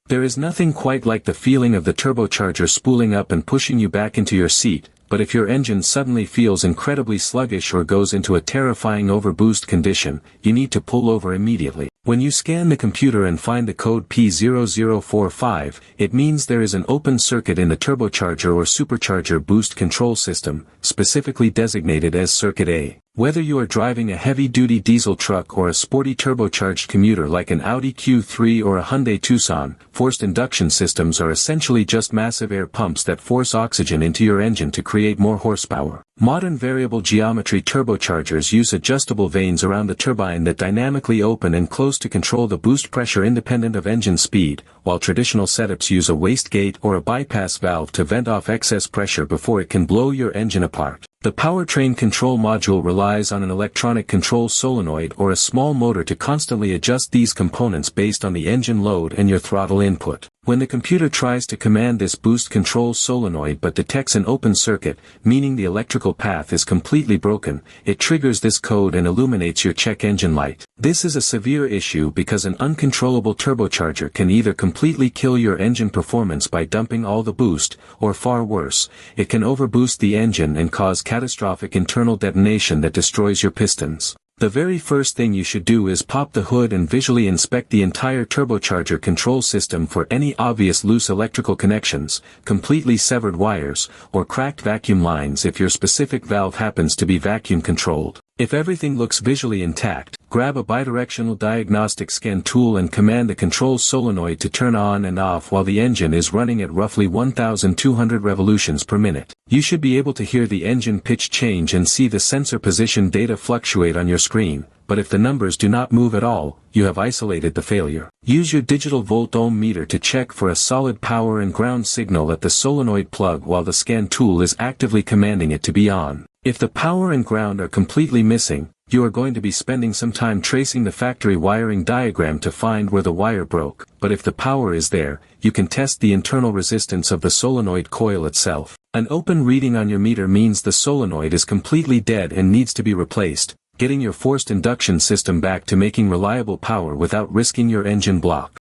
There is nothing quite like the feeling of the turbocharger spooling up and pushing you back into your seat, but if your engine suddenly feels incredibly sluggish or goes into a terrifying overboost condition, you need to pull over immediately. When you scan the computer and find the code P0045, it means there is an open circuit in the turbocharger or supercharger boost control system, specifically designated as Circuit A. Whether you are driving a heavy-duty diesel truck or a sporty turbocharged commuter like an Audi Q3 or a Hyundai Tucson, forced induction systems are essentially just massive air pumps that force oxygen into your engine to create more horsepower. Modern variable geometry turbochargers use adjustable vanes around the turbine that dynamically open and close to control the boost pressure independent of engine speed, while traditional setups use a wastegate or a bypass valve to vent off excess pressure before it can blow your engine apart. The powertrain control module relies on an electronic control solenoid or a small motor to constantly adjust these components based on the engine load and your throttle input. When the computer tries to command this boost control solenoid but detects an open circuit, meaning the electrical path is completely broken, it triggers this code and illuminates your check engine light. This is a severe issue because an uncontrollable turbocharger can either completely kill your engine performance by dumping all the boost, or far worse, it can overboost the engine and cause catastrophic internal detonation that destroys your pistons. The very first thing you should do is pop the hood and visually inspect the entire turbocharger control system for any obvious loose electrical connections, completely severed wires, or cracked vacuum lines if your specific valve happens to be vacuum controlled. If everything looks visually intact, grab a bidirectional diagnostic scan tool and command the control solenoid to turn on and off while the engine is running at roughly 1,200 revolutions per minute. You should be able to hear the engine pitch change and see the sensor position data fluctuate on your screen, but if the numbers do not move at all, you have isolated the failure. Use your digital volt-ohm meter to check for a solid power and ground signal at the solenoid plug while the scan tool is actively commanding it to be on. If the power and ground are completely missing, you are going to be spending some time tracing the factory wiring diagram to find where the wire broke, but if the power is there, you can test the internal resistance of the solenoid coil itself. An open reading on your meter means the solenoid is completely dead and needs to be replaced, getting your forced induction system back to making reliable power without risking your engine block.